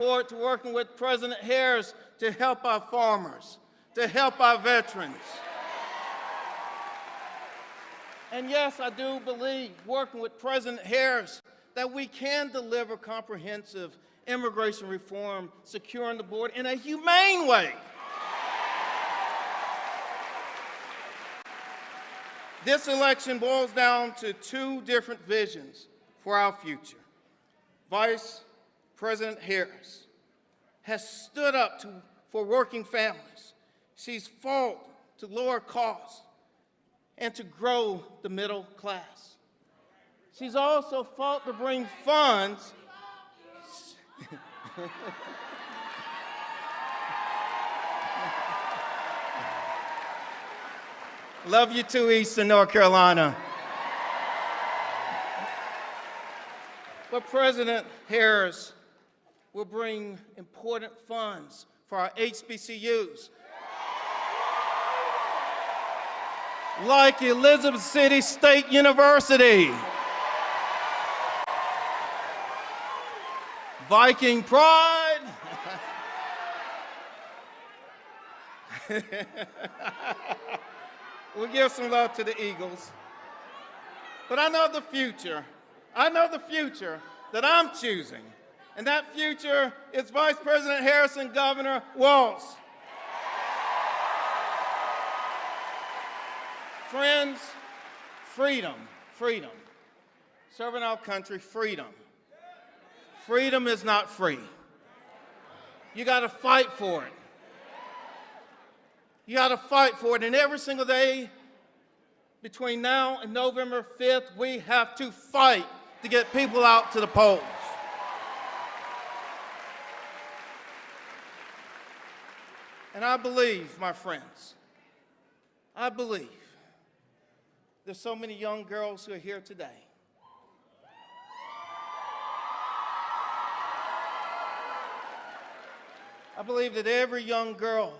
forward to working with President Harris to help our farmers, to help our veterans. And yes, I do believe, working with President Harris, that we can deliver comprehensive immigration reform, securing the border in a humane way. This election boils down to two different visions for our future. Vice President Harris has stood up for working families. She's fought to lower costs and to grow the middle class. She's also fought to bring funds Love you too, Eastern North Carolina. But President Harris will bring important funds for our HBCUs, like Elizabeth City State University, Viking Pride, we'll give some love to the Eagles. But I know the future. I know the future that I'm choosing. And that future is Vice President Harris and Governor Walz. Friends, freedom, freedom. Serving our country, freedom. Freedom is not free. You got to fight for it. You got to fight for it. And every single day between now and November 5th, we have to fight to get people out to the polls. And I believe, my friends, I believe there's so many young girls who are here today. I believe that every young girl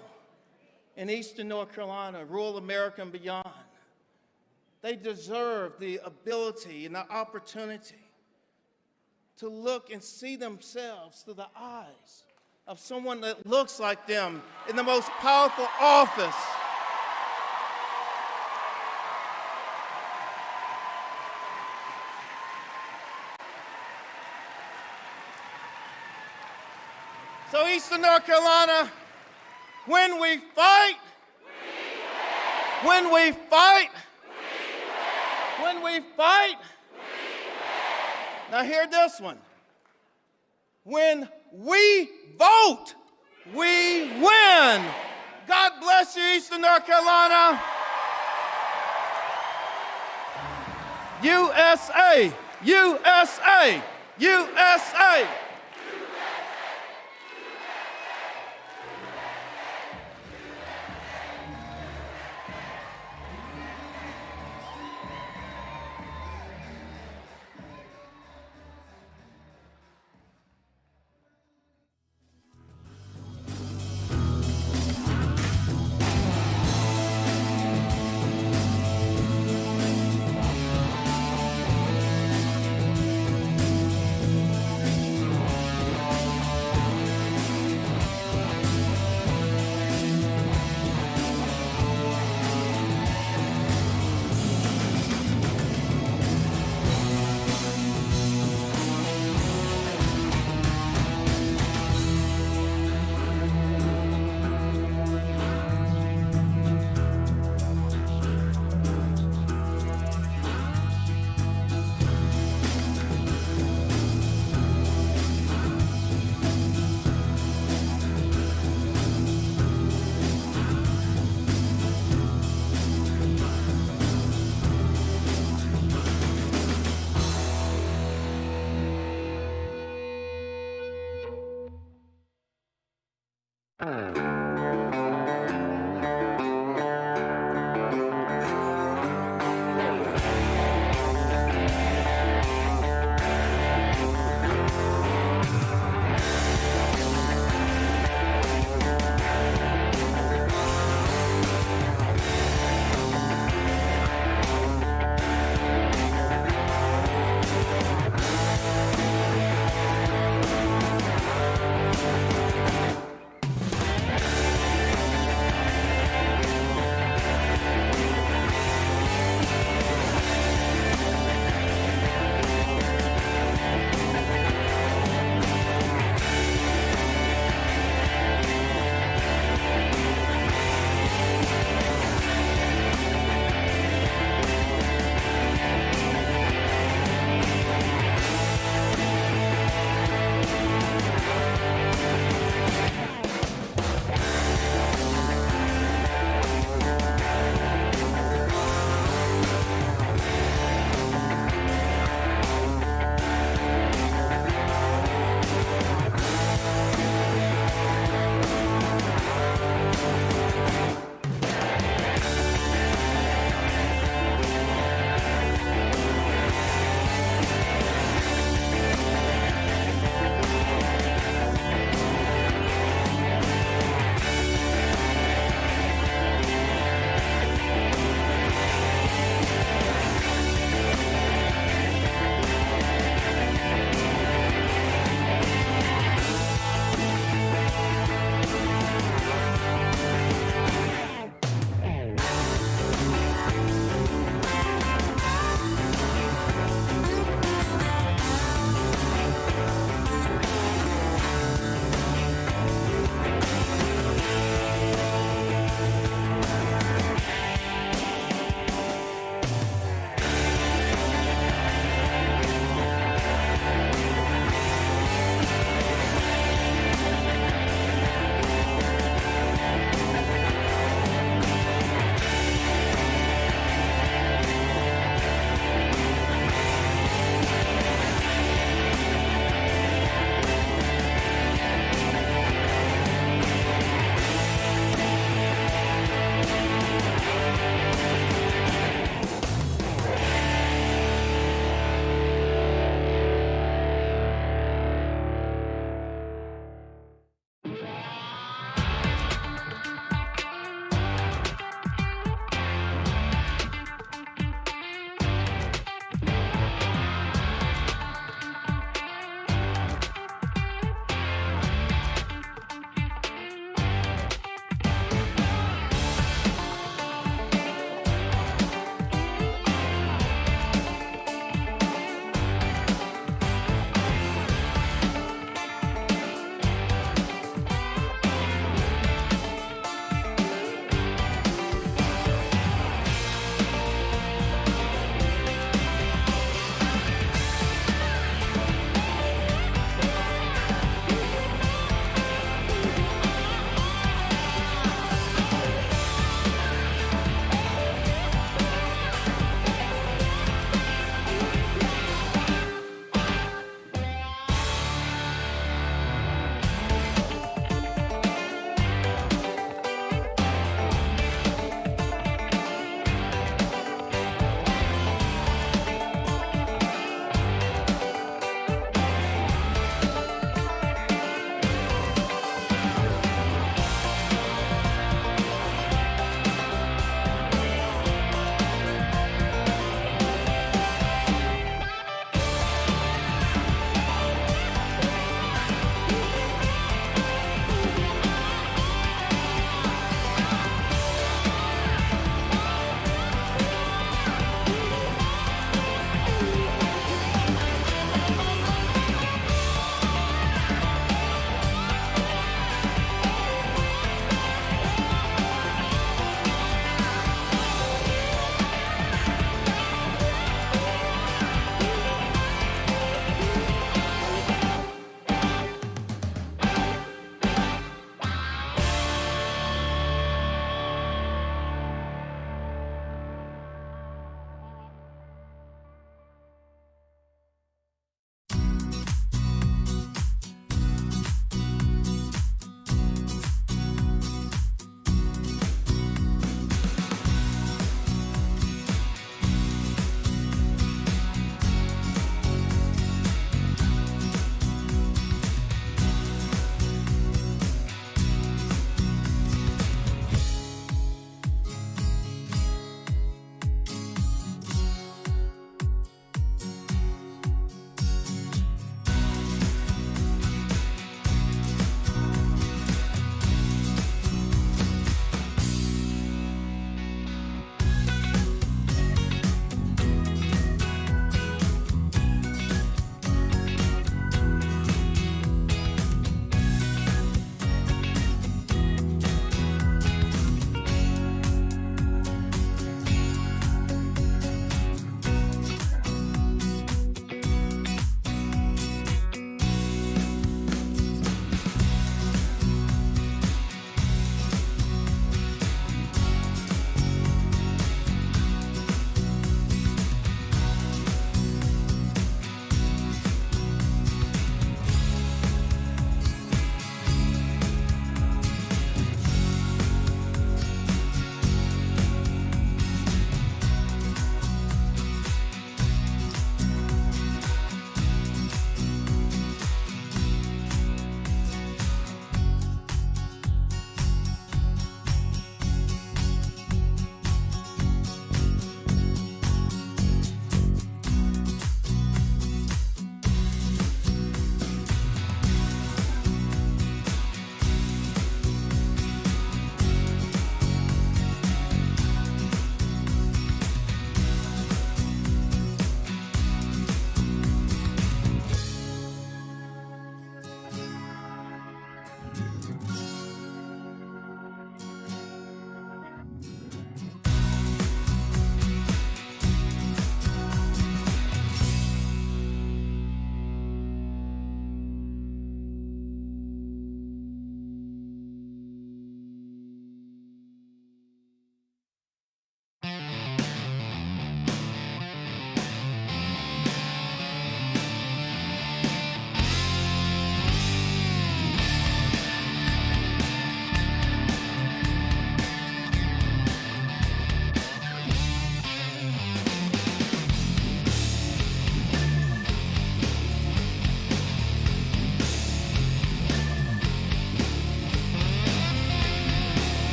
in Eastern North Carolina, rural America and beyond, they deserve the ability and the opportunity to look and see themselves through the eyes of someone that looks like them in the most powerful office. So Eastern North Carolina, when we fight, when we fight, when we fight, now hear this one. When we vote, we win. God bless you, Eastern North Carolina. USA, USA, USA.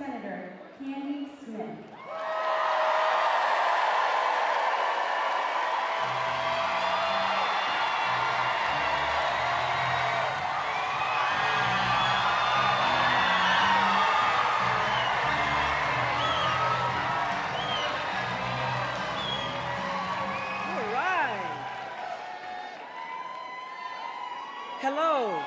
Senator Candy Smith. Hello.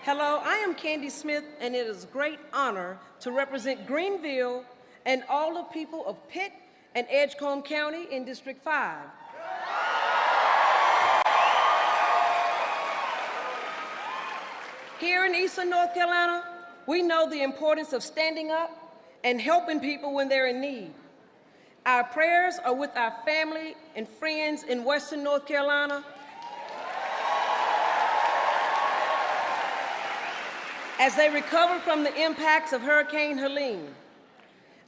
Hello, I am Candy Smith, and it is a great honor to represent Greenville and all the people of Pitt and Edgecombe County in District 5. Here in Eastern North Carolina, we know the importance of standing up and helping people when they're in need. Our prayers are with our family and friends in Western North Carolina as they recover from the impacts of Hurricane Helene.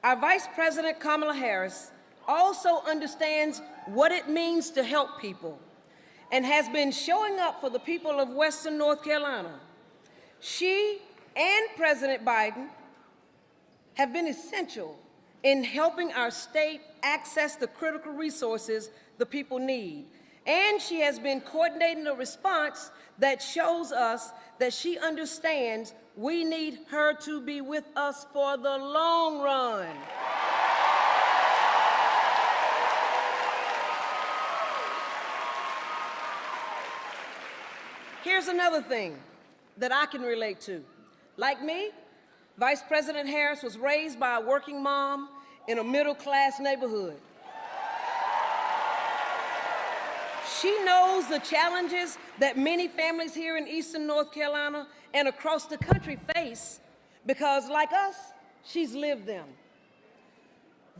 Our Vice President Kamala Harris also understands what it means to help people and has been showing up for the people of Western North Carolina. She and President Biden have been essential in helping our state access the critical resources the people need. And she has been coordinating a response that shows us that she understands we need her to be with us for the long run. Here's another thing that I can relate to. Like me, Vice President Harris was raised by a working mom in a middle-class neighborhood. She knows the challenges that many families here in Eastern North Carolina and across the country face because, like us, she's lived them.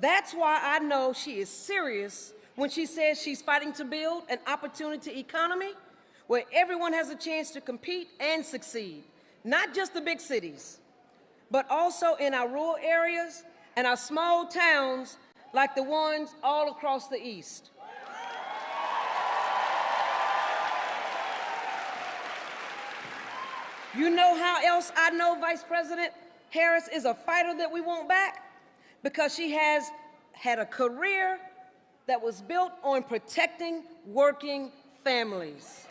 That's why I know she is serious when she says she's fighting to build an opportunity economy where everyone has a chance to compete and succeed, not just the big cities, but also in our rural areas and our small towns like the ones all across the East. You know how else I know Vice President Harris is a fighter that we want back? Because she has had a career that was built on protecting working families.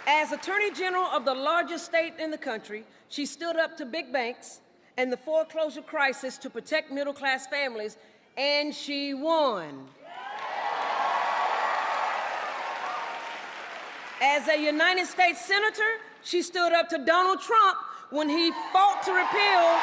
As Attorney General of the largest state in the country, she stood up to big banks and the foreclosure crisis to protect middle-class families, and she won. As a United States Senator, she stood up to Donald Trump when he fought to repeal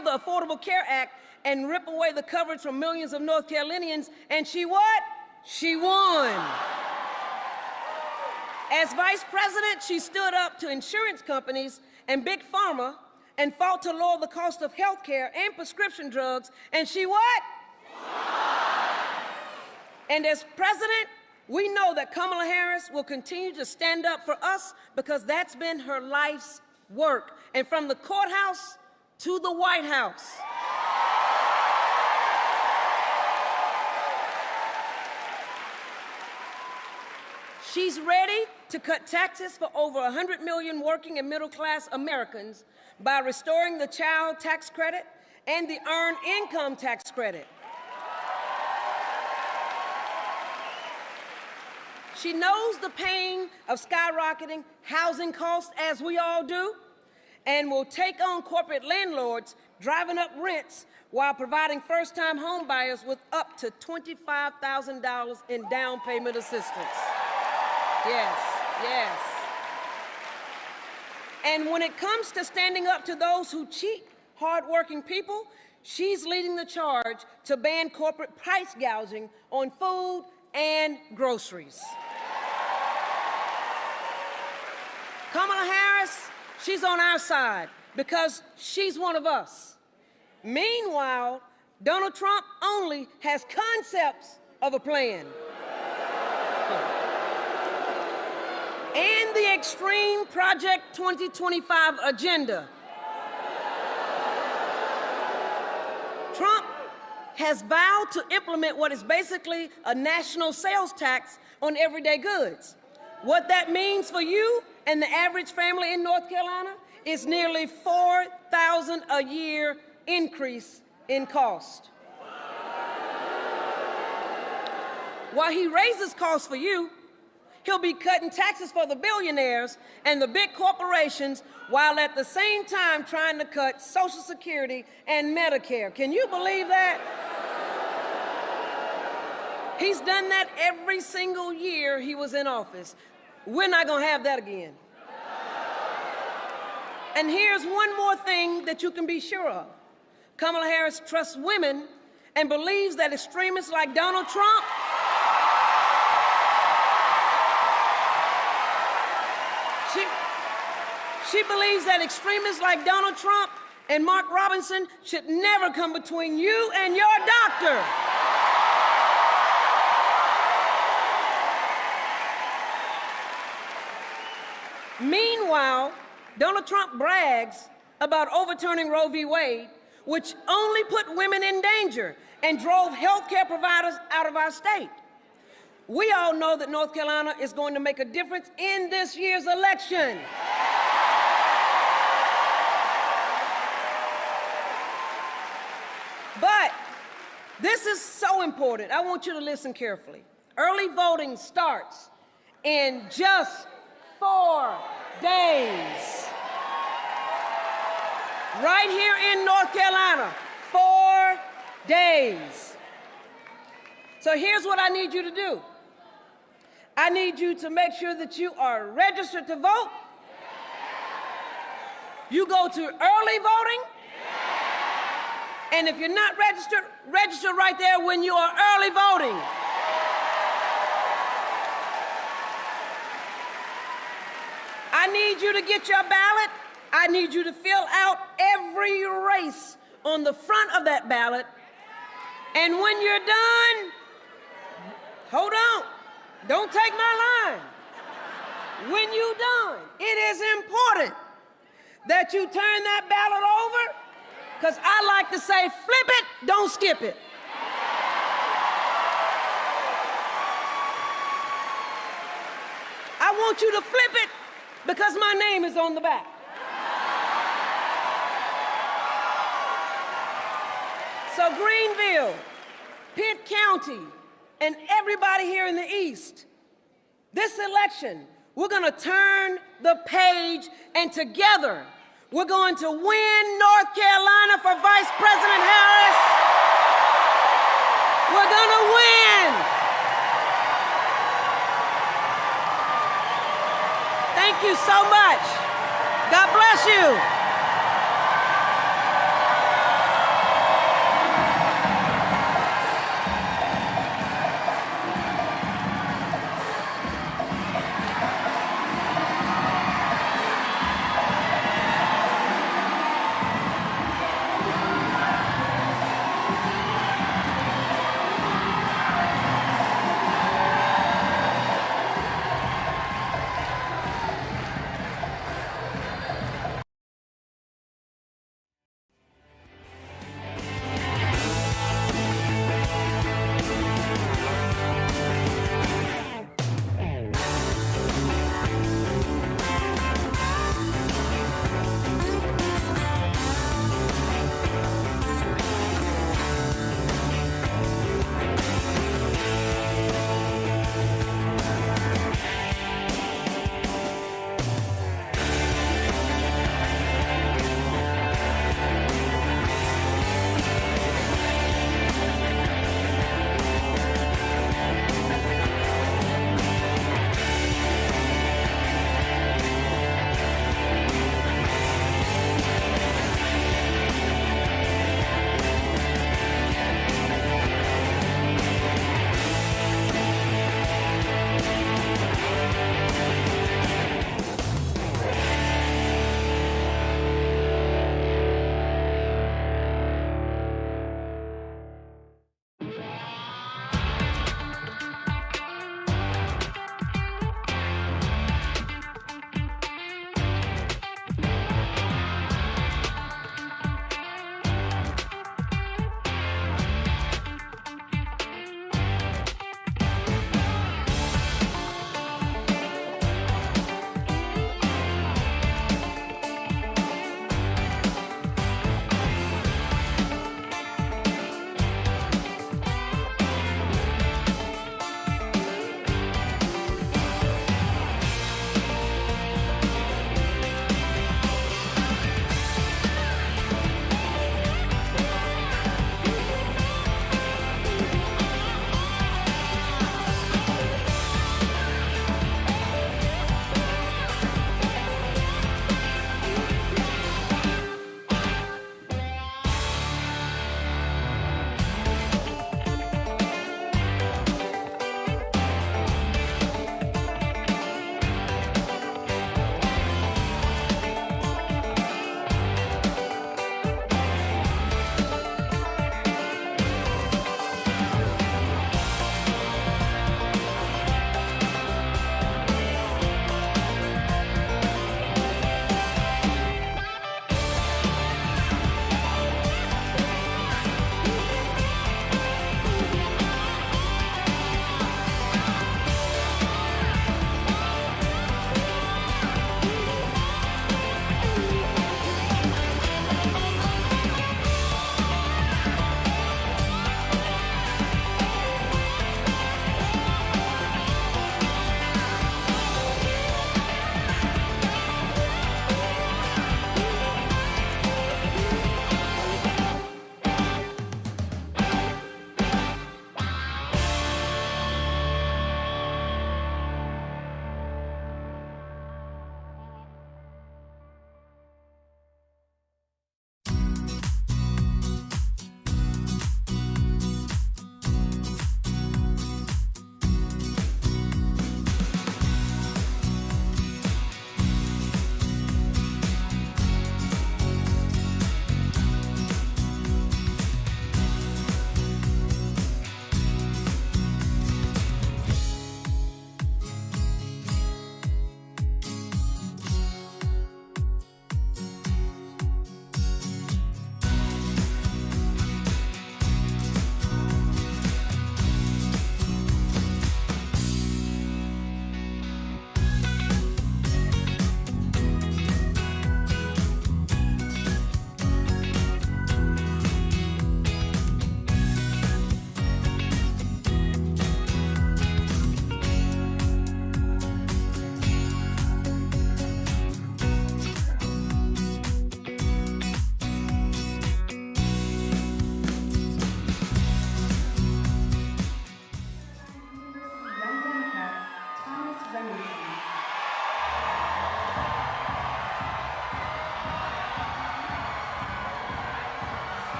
the Affordable Care Act and rip away the coverage from millions of North Carolinians, and she what? She won. As Vice President, she stood up to insurance companies and Big Pharma and fought to lower the cost of health care and prescription drugs, and she what? And as President, we know that Kamala Harris will continue to stand up for us because that's been her life's work, and from the courthouse to the White House. She's ready to cut taxes for over 100 million working and middle-class Americans by restoring the child tax credit and the earned income tax credit. She knows the pain of skyrocketing housing costs, as we all do, and will take on corporate landlords driving up rents while providing first-time home buyers with up to $25,000 in down payment assistance. Yes, yes. And when it comes to standing up to those who cheat hardworking people, she's leading the charge to ban corporate price gouging on food and groceries. Kamala Harris, she's on our side because she's one of us. Meanwhile, Donald Trump only has concepts of a plan. And the extreme Project 2025 agenda. has vowed to implement what is basically a national sales tax on everyday goods. What that means for you and the average family in North Carolina is nearly $4,000 a year increase in cost. While he raises costs for you, he'll be cutting taxes for the billionaires and the big corporations while at the same time trying to cut Social Security and Medicare. Can you believe that? He's done that every single year he was in office. We're not going to have that again. And here's one more thing that you can be sure of. Kamala Harris trusts women and believes that extremists like Donald Trump She believes that extremists like Donald Trump and Mark Robinson should never come between you and your doctor. Meanwhile, Donald Trump brags about overturning Roe v. Wade, which only put women in danger and drove health care providers out of our state. We all know that North Carolina is going to make a difference in this year's election. But this is so important. I want you to listen carefully. Early voting starts in just 4 days. Right here in North Carolina, 4 days. So here's what I need you to do. I need you to make sure that you are registered to vote. You go to early voting. And if you're not registered, register right there when you are early voting. I need you to get your ballot. I need you to fill out every race on the front of that ballot. And when you're done, hold on, don't take my line. When you're done, it is important that you turn that ballot over, because I like to say, flip it, don't skip it. I want you to flip it because my name is on the back. So Greenville, Pitt County, and everybody here in the East, this election, we're going to turn the page, and together we're going to win North Carolina for Vice President Harris. We're going to win. Thank you so much. God bless you.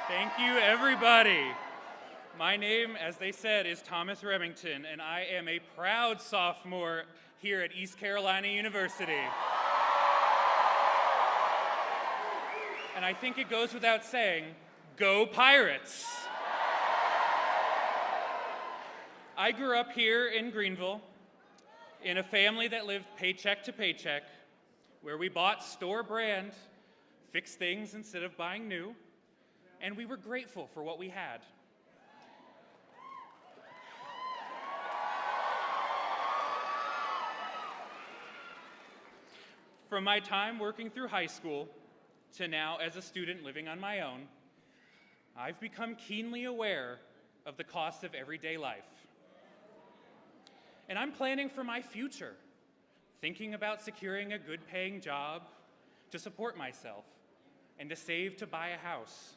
Thank you, everybody. My name, as they said, is Thomas Remington, and I am a proud sophomore here at East Carolina University. And I think it goes without saying, go Pirates! I grew up here in Greenville in a family that lived paycheck to paycheck, where we bought store brand, fixed things instead of buying new, and we were grateful for what we had. From my time working through high school to now as a student living on my own, I've become keenly aware of the costs of everyday life. And I'm planning for my future, thinking about securing a good-paying job to support myself and to save to buy a house.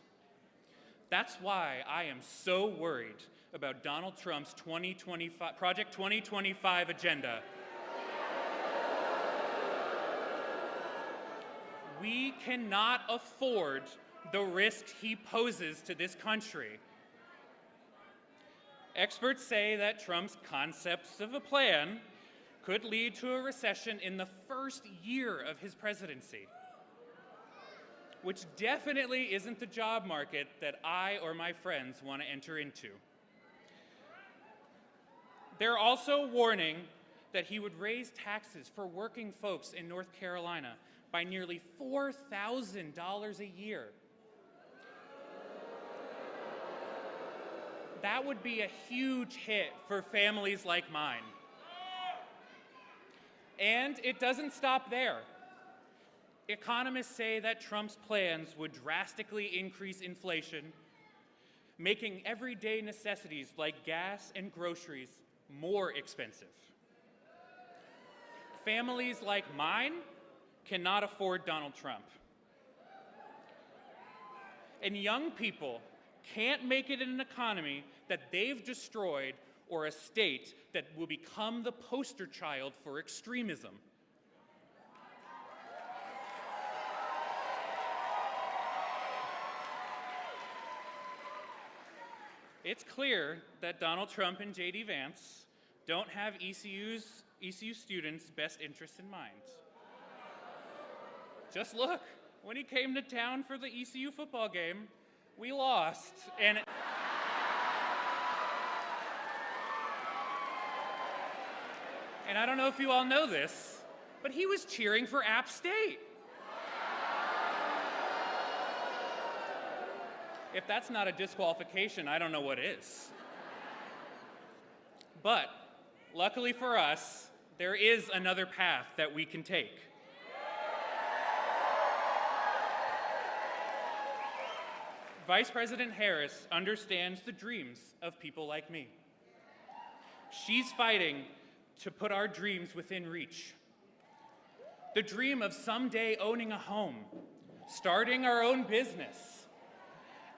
That's why I am so worried about Donald Trump's Project 2025 agenda. We cannot afford the risks he poses to this country. Experts say that Trump's concepts of a plan could lead to a recession in the first year of his presidency, which definitely isn't the job market that I or my friends want to enter into. They're also warning that he would raise taxes for working folks in North Carolina by nearly $4,000 a year. That would be a huge hit for families like mine. And it doesn't stop there. Economists say that Trump's plans would drastically increase inflation, making everyday necessities like gas and groceries more expensive. Families like mine cannot afford Donald Trump. And young people can't make it in an economy that they've destroyed or a state that will become the poster child for extremism. It's clear that Donald Trump and J.D. Vance don't have ECU students' best interests in mind. Just look, when he came to town for the ECU football game, we lost. And I don't know if you all know this, but he was cheering for App State. If that's not a disqualification, I don't know what is. But luckily for us, there is another path that we can take. Vice President Harris understands the dreams of people like me. She's fighting to put our dreams within reach. The dream of someday owning a home, starting our own business,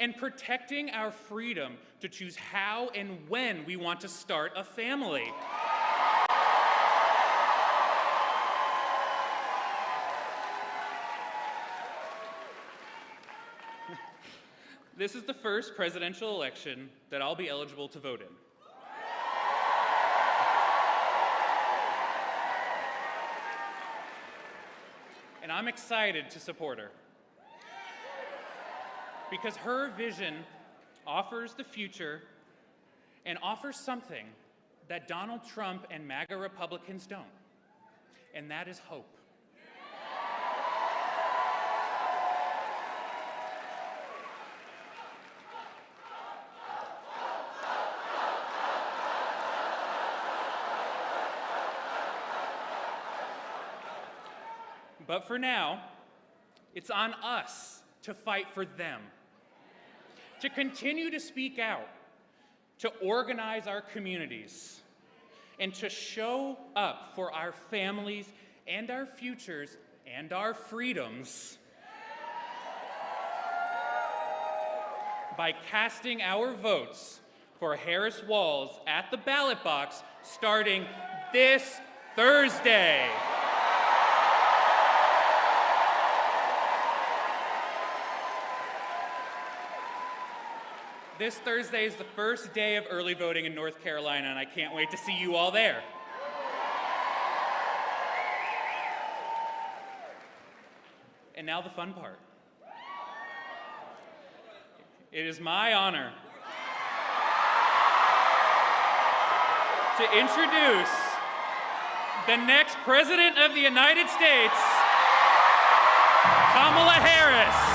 and protecting our freedom to choose how and when we want to start a family. This is the first presidential election that I'll be eligible to vote in. And I'm excited to support her, because her vision offers the future and offers something that Donald Trump and MAGA Republicans don't, and that is hope. But for now, it's on us to fight for them, to continue to speak out, to organize our communities, and to show up for our families and our futures and our freedoms by casting our votes for Harris Walls at the ballot box starting this Thursday. This Thursday is the first day of early voting in North Carolina, and I can't wait to see you all there. And now the fun part. It is my honor to introduce the next President of the United States, Kamala Harris.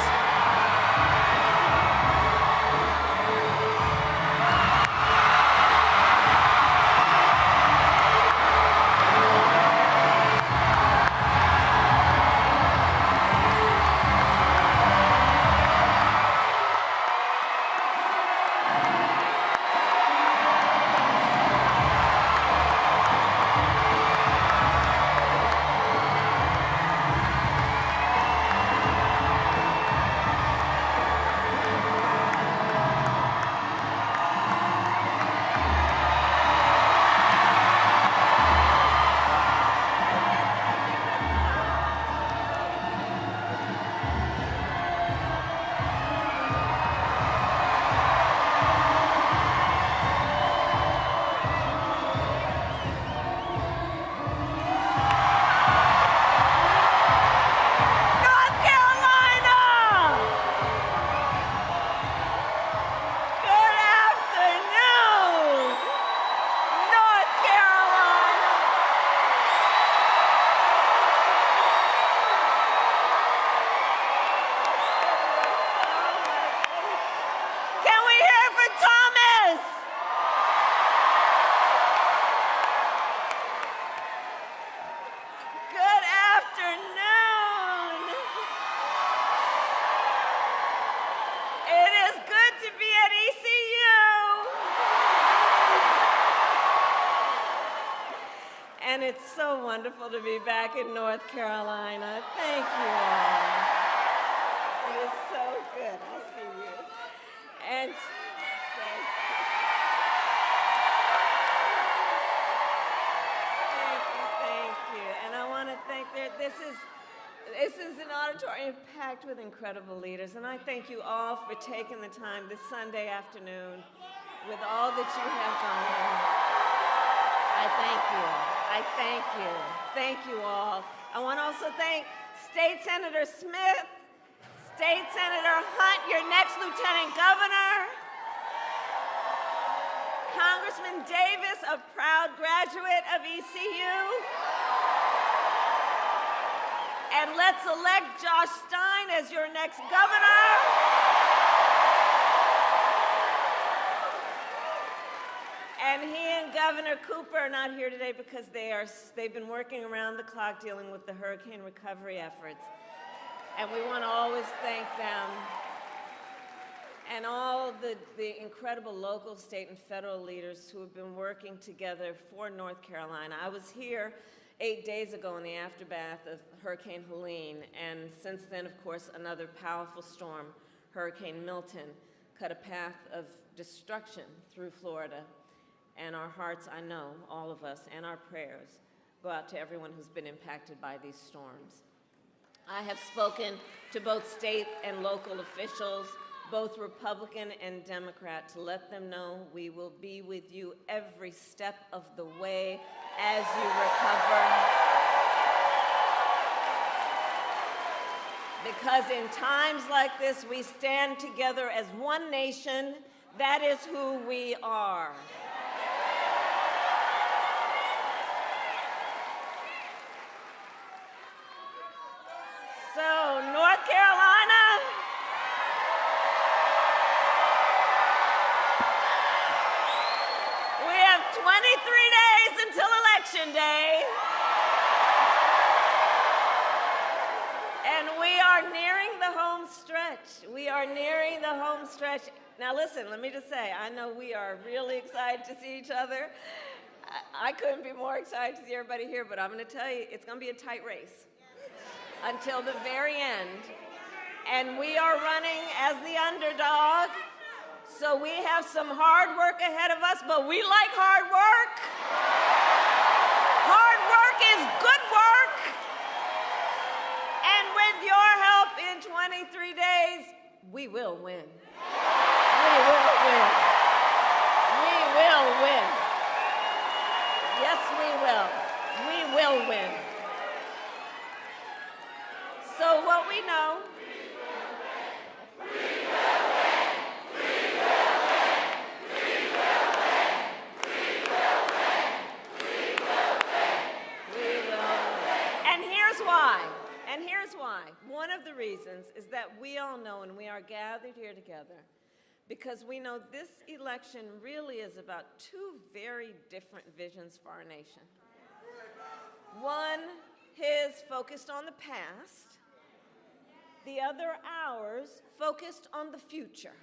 And it's so wonderful to be back in North Carolina. Thank you all. It is so good to see you. And thank you. And I want to thank this is an auditorium packed with incredible leaders, and I thank you all for taking the time this Sunday afternoon with all that you have gone. I thank you. I thank you. Thank you all. I want to also thank State Senator Smith, State Senator Hunt, your next Lieutenant Governor, Congressman Davis, a proud graduate of ECU, and let's elect Josh Stein as your next governor. And he and Governor Cooper are not here today because they've been working around the clock dealing with the hurricane recovery efforts. And we want to always thank them and all the incredible local, state, and federal leaders who have been working together for North Carolina. I was here 8 days ago in the aftermath of Hurricane Helene, and since then, of course, another powerful storm, Hurricane Milton, cut a path of destruction through Florida. And our hearts, I know, all of us, and our prayers go out to everyone who's been impacted by these storms. I have spoken to both state and local officials, both Republican and Democrat, to let them know we will be with you every step of the way as you recover. Because in times like this, we stand together as one nation. That is who we are. So, North Carolina, we have 23 days until Election Day. And we are nearing the home stretch. We are nearing the home stretch. Now listen, let me just say, I know we are really excited to see each other. I couldn't be more excited to see everybody here, but I'm going to tell you, it's going to be a tight race until the very end. And we are running as the underdog, so we have some hard work ahead of us, but we like hard work. Hard work is good work. And with your help in 23 days, we will win. We will win. will win. Yes, we will. We will win. So what we know, and here's why. One of the reasons is that we all know, and we are gathered here together, because we know this election really is about two very different visions for our nation. One, his focused on the past, the other, ours, focused on the future.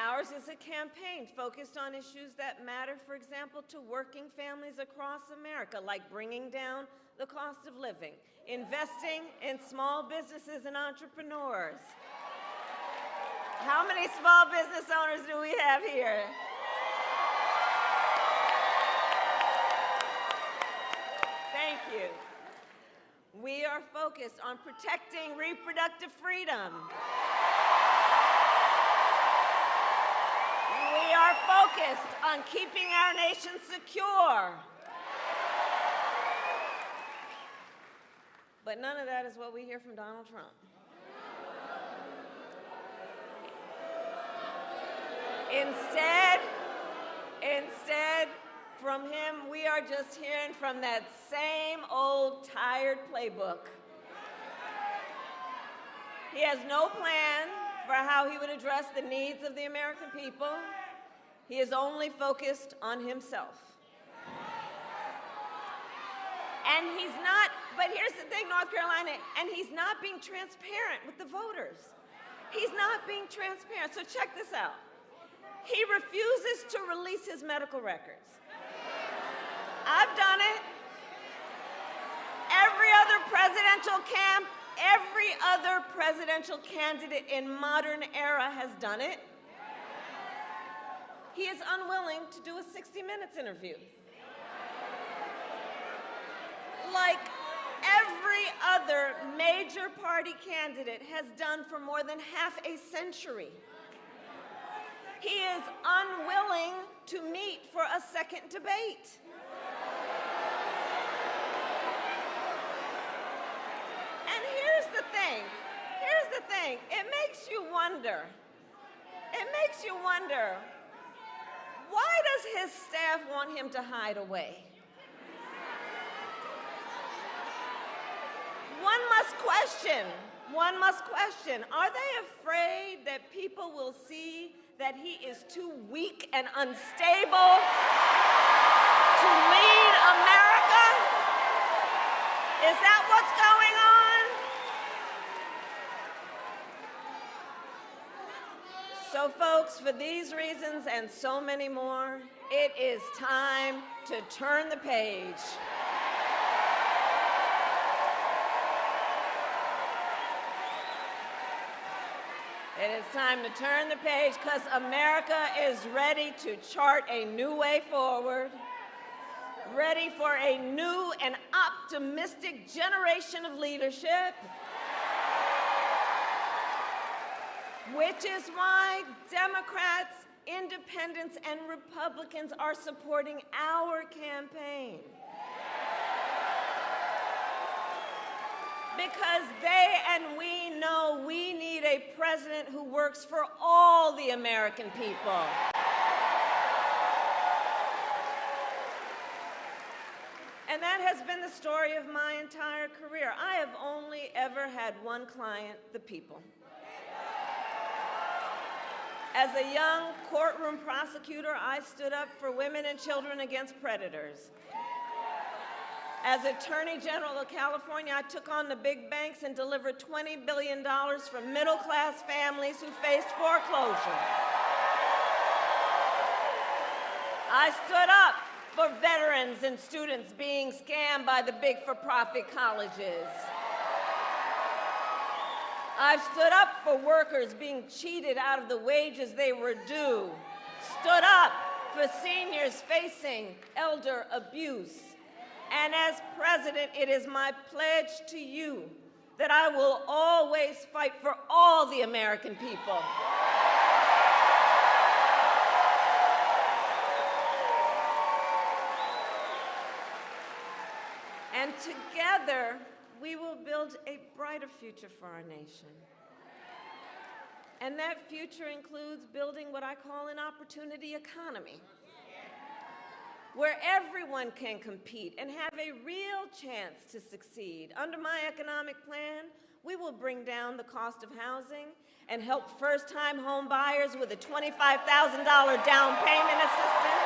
Ours is a campaign focused on issues that matter, for example, to working families across America, like bringing down the cost of living, investing in small businesses and entrepreneurs. How many small business owners do we have here? Thank you. We are focused on protecting reproductive freedom. We are focused on keeping our nation secure. But none of that is what we hear from Donald Trump. Instead, from him, we are just hearing from that same old tired playbook. He has no plan for how he would address the needs of the American people. He is only focused on himself. And he's not, but here's the thing, North Carolina, and he's not being transparent with the voters. He's not being transparent. So check this out. He refuses to release his medical records. I've done it. Every other presidential candidate in modern era has done it. He is unwilling to do a 60 Minutes interview. Like every other major party candidate has done for more than half a century. He is unwilling to meet for a second debate. And here's the thing, it makes you wonder, why does his staff want him to hide away? One must question, are they afraid that people will see that he is too weak and unstable to lead America? Is that what's going on? So folks, for these reasons and so many more, it is time to turn the page. It is time to turn the page because America is ready to chart a new way forward, ready for a new and optimistic generation of leadership, which is why Democrats, independents, and Republicans are supporting our campaign. Because they and we know we need a president who works for all the American people. And that has been the story of my entire career. I have only ever had one client, the people. As a young courtroom prosecutor, I stood up for women and children against predators. As Attorney General of California, I took on the big banks and delivered $20 billion from middle-class families who faced foreclosure. I stood up for veterans and students being scammed by the big for-profit colleges. I've stood up for workers being cheated out of the wages they were due. Stood up for seniors facing elder abuse. And as president, it is my pledge to you that I will always fight for all the American people. And together, we will build a brighter future for our nation. And that future includes building what I call an opportunity economy, where everyone can compete and have a real chance to succeed. Under my economic plan, we will bring down the cost of housing and help first-time home buyers with a $25,000 down payment assistance.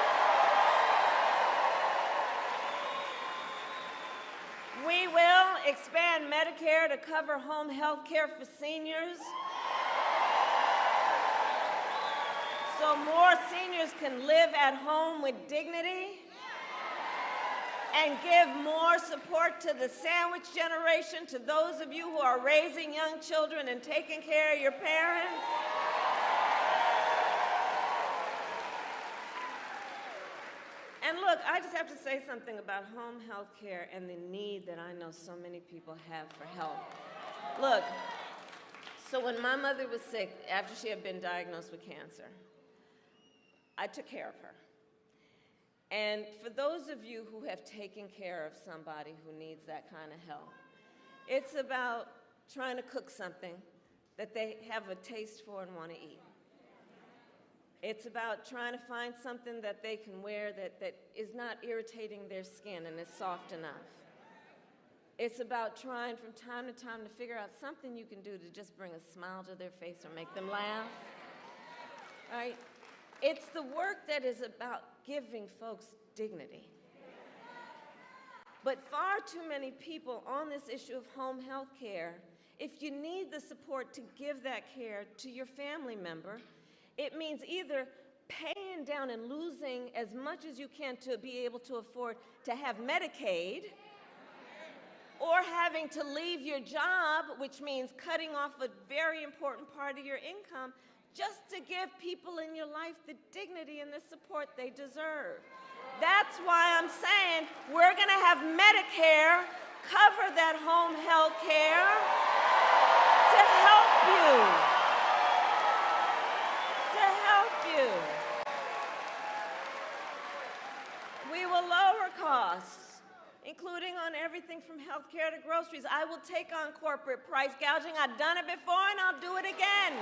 We will expand Medicare to cover home health care for seniors, so more seniors can live at home with dignity, and give more support to the sandwich generation, to those of you who are raising young children and taking care of your parents. And look, I just have to say something about home health care and the need that I know so many people have for help. Look, so when my mother was sick, after she had been diagnosed with cancer, I took care of her. And for those of you who have taken care of somebody who needs that kind of help, it's about trying to cook something that they have a taste for and want to eat. It's about trying to find something that they can wear that is not irritating their skin and is soft enough. It's about trying from time to time to figure out something you can do to just bring a smile to their face or make them laugh, right? It's the work that is about giving folks dignity. But far too many people on this issue of home health care, if you need the support to give that care to your family member, it means either paying down and losing as much as you can to be able to afford to have Medicaid, or having to leave your job, which means cutting off a very important part of your income, just to give people in your life the dignity and the support they deserve. That's why I'm saying we're going to have Medicare cover that home health care to help you. To help you. We will lower costs, including on everything from health care to groceries. I will take on corporate price gouging. I've done it before and I'll do it again.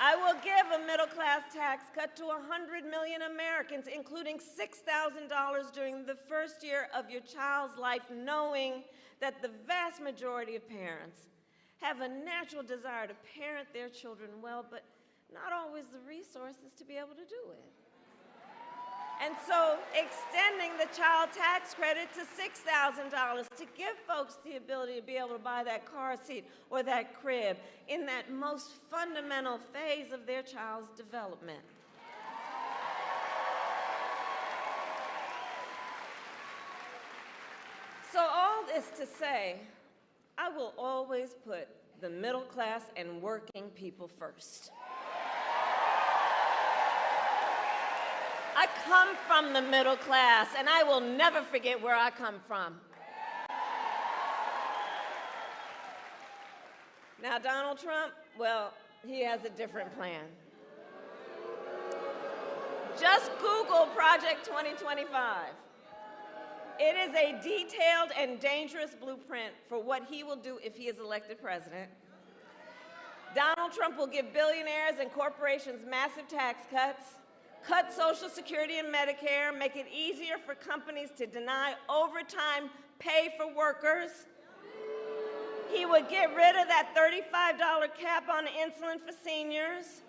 I will give a middle-class tax cut to 100 million Americans, including $6,000 during the first year of your child's life, knowing that the vast majority of parents have a natural desire to parent their children well, but not always the resources to be able to do it. And so extending the child tax credit to $6,000 to give folks the ability to be able to buy that car seat or that crib in that most fundamental phase of their child's development. So all this to say, I will always put the middle class and working people first. I come from the middle class, and I will never forget where I come from. Now, Donald Trump, well, he has a different plan. Just Google Project 2025. It is a detailed and dangerous blueprint for what he will do if he is elected president. Donald Trump will give billionaires and corporations massive tax cuts, cut Social Security and Medicare, make it easier for companies to deny overtime pay for workers. He would get rid of that $35 cap on insulin for seniors.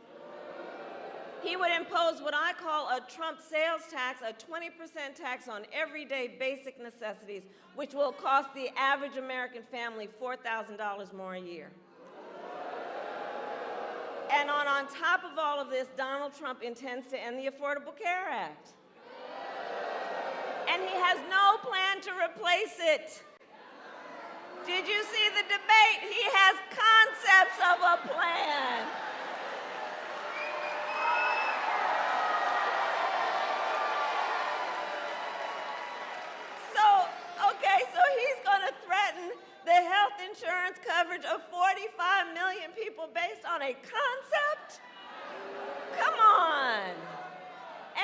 He would impose what I call a Trump sales tax, a 20% tax on everyday basic necessities, which will cost the average American family $4,000 more a year. And on top of all of this, Donald Trump intends to end the Affordable Care Act. And he has no plan to replace it. Did you see the debate? He has concepts of a plan. So insurance coverage of 45 million people based on a concept? Come on.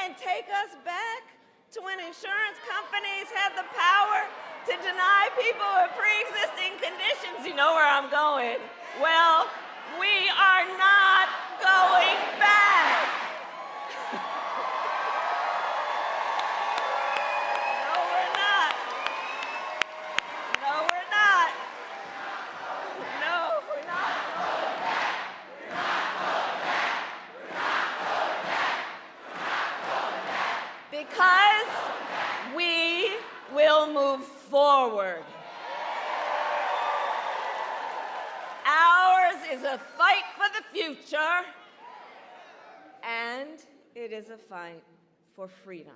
And take us back to when insurance companies had the power to deny people with pre-existing conditions. You know where I'm going. Well, we are not going back. No, we're not. No, we're not. No, we're not. Because we will move forward. Ours is a fight for the future, and it is a fight for freedom.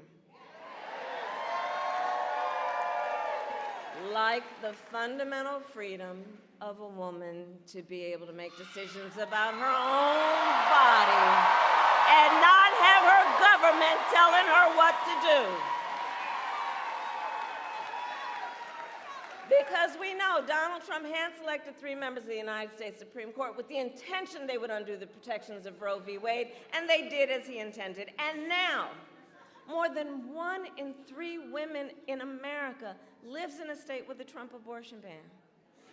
Like the fundamental freedom of a woman to be able to make decisions about her own body and not have her government telling her what to do. Because we know Donald Trump hand-selected 3 members of the United States Supreme Court with the intention they would undo the protections of Roe v. Wade, and they did as he intended. And now, more than 1 in 3 women in America lives in a state with a Trump abortion ban,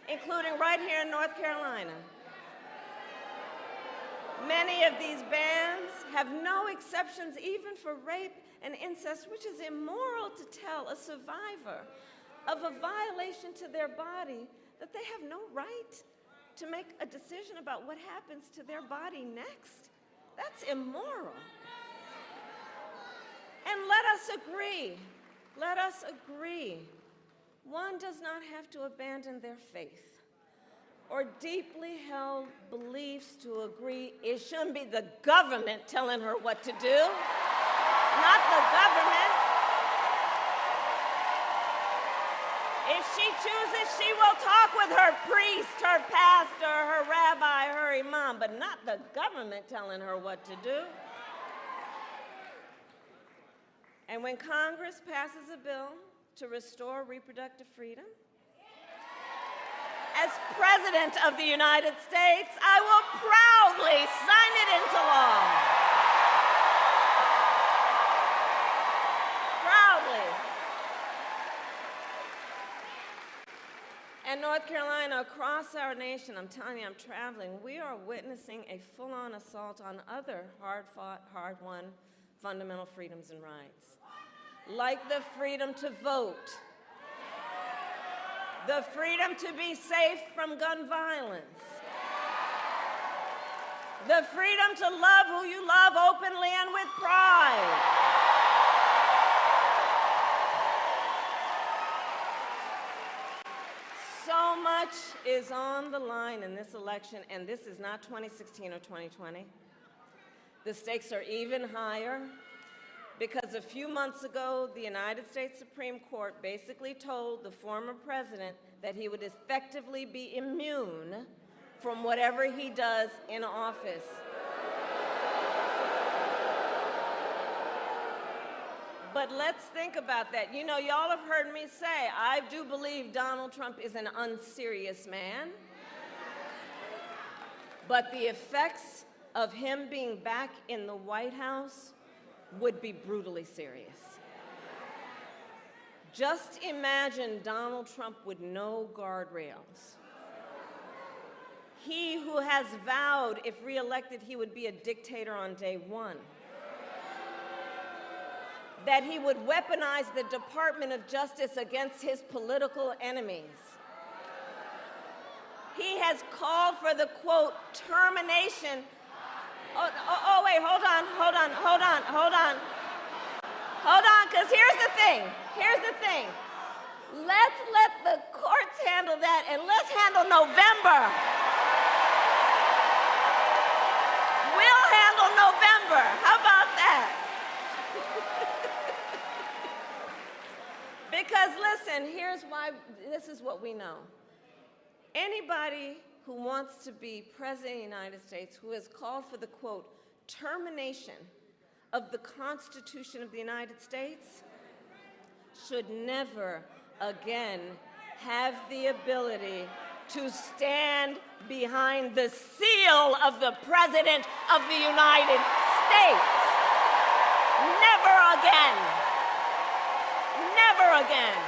including right here in North Carolina. Many of these bans have no exceptions even for rape and incest, which is immoral to tell a survivor of a violation to their body that they have no right to make a decision about what happens to their body next. That's immoral. And let us agree, one does not have to abandon their faith or deeply held beliefs to agree it shouldn't be the government telling her what to do, not the government. If she chooses, she will talk with her priest, her pastor, her rabbi, her imam, but not the government telling her what to do. And when Congress passes a bill to restore reproductive freedom, as President of the United States, I will proudly sign it into law. Proudly. And North Carolina, across our nation, I'm telling you, I'm traveling, we are witnessing a full-on assault on other hard-fought, hard-won fundamental freedoms and rights, like the freedom to vote, the freedom to be safe from gun violence, the freedom to love who you love openly and with pride. So much is on the line in this election, and this is not 2016 or 2020. The stakes are even higher because a few months ago, the United States Supreme Court basically told the former president that he would effectively be immune from whatever he does in office. But let's think about that. You know, y'all have heard me say, I do believe Donald Trump is an unserious man. But the effects of him being back in the White House would be brutally serious. Just imagine Donald Trump with no guardrails. He who has vowed, if reelected, he would be a dictator on day one. That he would weaponize the Department of Justice against his political enemies. He has called for the, quote, termination. Wait, hold on, because here's the thing. Let's let the courts handle that, and let's handle November. We'll handle November. How about that? Because listen, here's why, this is what we know. Anybody who wants to be president of the United States, who has called for the, quote, termination of the Constitution of the United States, should never again have the ability to stand behind the seal of the President of the United States. Never again. Never again.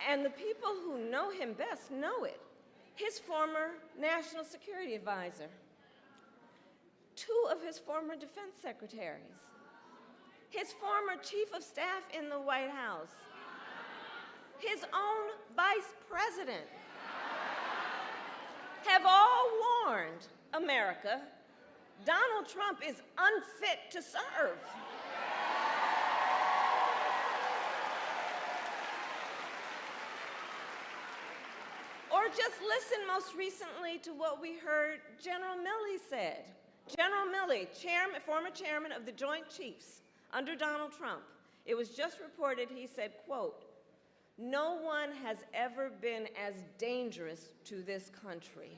And the people who know him best know it. His former national security advisor, 2 of his former defense secretaries, his former chief of staff in the White House, his own vice president, have all warned America Donald Trump is unfit to serve. Or just listen most recently to what we heard General Milley said. General Milley, former chairman of the Joint Chiefs under Donald Trump, it was just reported, he said, quote, "No one has ever been as dangerous to this country,"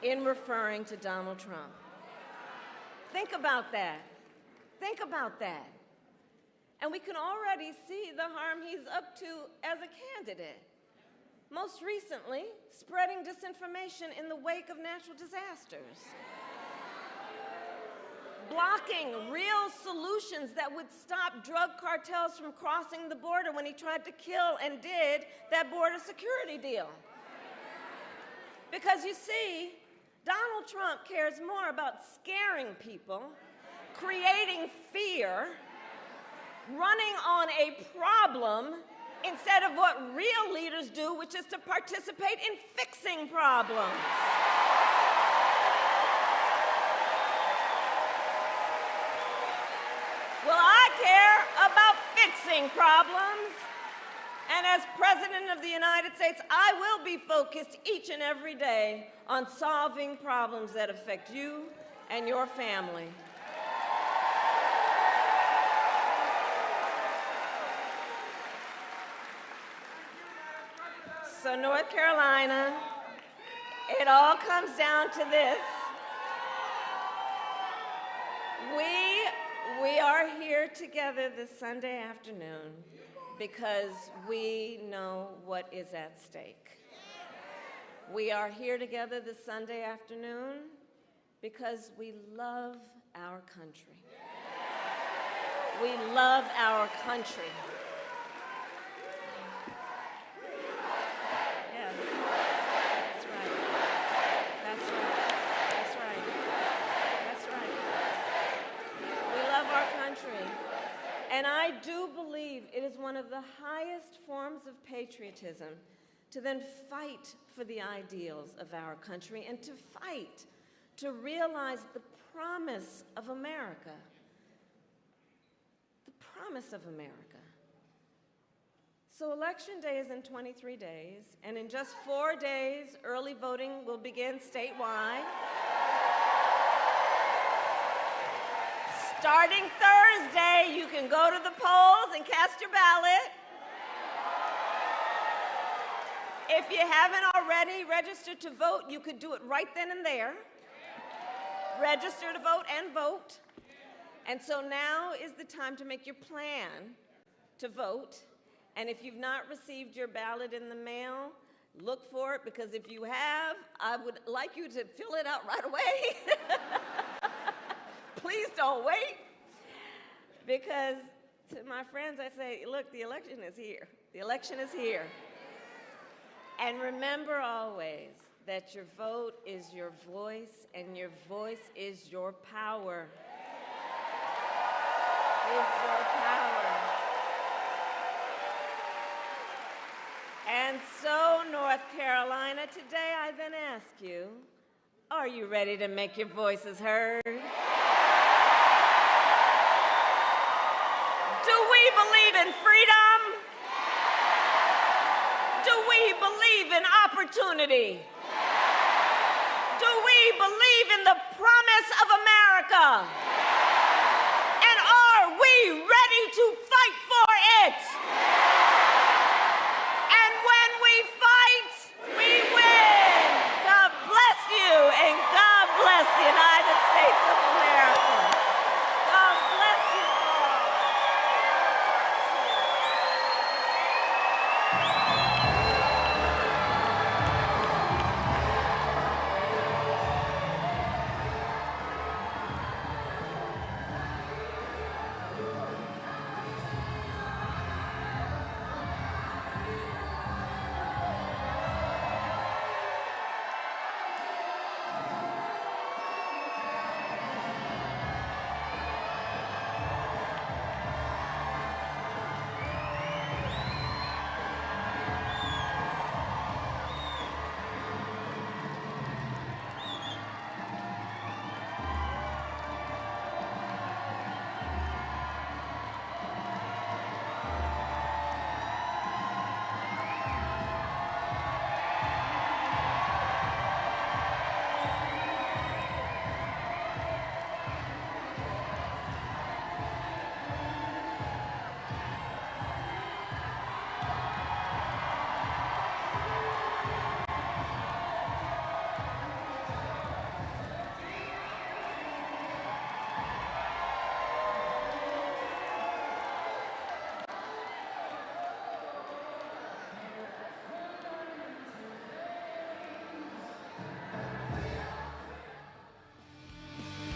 in referring to Donald Trump. Think about that. Think about that. And we can already see the harm he's up to as a candidate. Most recently, spreading disinformation in the wake of natural disasters. Blocking real solutions that would stop drug cartels from crossing the border when he tried to kill and did that border security deal. Because you see, Donald Trump cares more about scaring people, creating fear, running on a problem, instead of what real leaders do, which is to participate in fixing problems. Well, I care about fixing problems. And as President of the United States, I will be focused each and every day on solving problems that affect you and your family. So North Carolina, it all comes down to this. We are here together this Sunday afternoon because we know what is at stake. We are here together this Sunday afternoon because we love our country. We love our country. Yes, that's right. That's right. That's right. That's right. We love our country. And I do believe it is one of the highest forms of patriotism to then fight for the ideals of our country and to fight to realize the promise of America. The promise of America. So Election Day is in 23 days, and in just 4 days, early voting will begin statewide. Starting Thursday, you can go to the polls and cast your ballot. If you haven't already registered to vote, you could do it right then and there. Register to vote and vote. And so now is the time to make your plan to vote. And if you've not received your ballot in the mail, look for it, because if you have, I would like you to fill it out right away. Please don't wait, because to my friends I say, look, the election is here. The election is here. And remember always that your vote is your voice, and your voice is your power. Is your power. And so, North Carolina, today I then ask you, are you ready to make your voices heard? Do we believe in freedom? Do we believe in opportunity? Do we believe in the promise of America?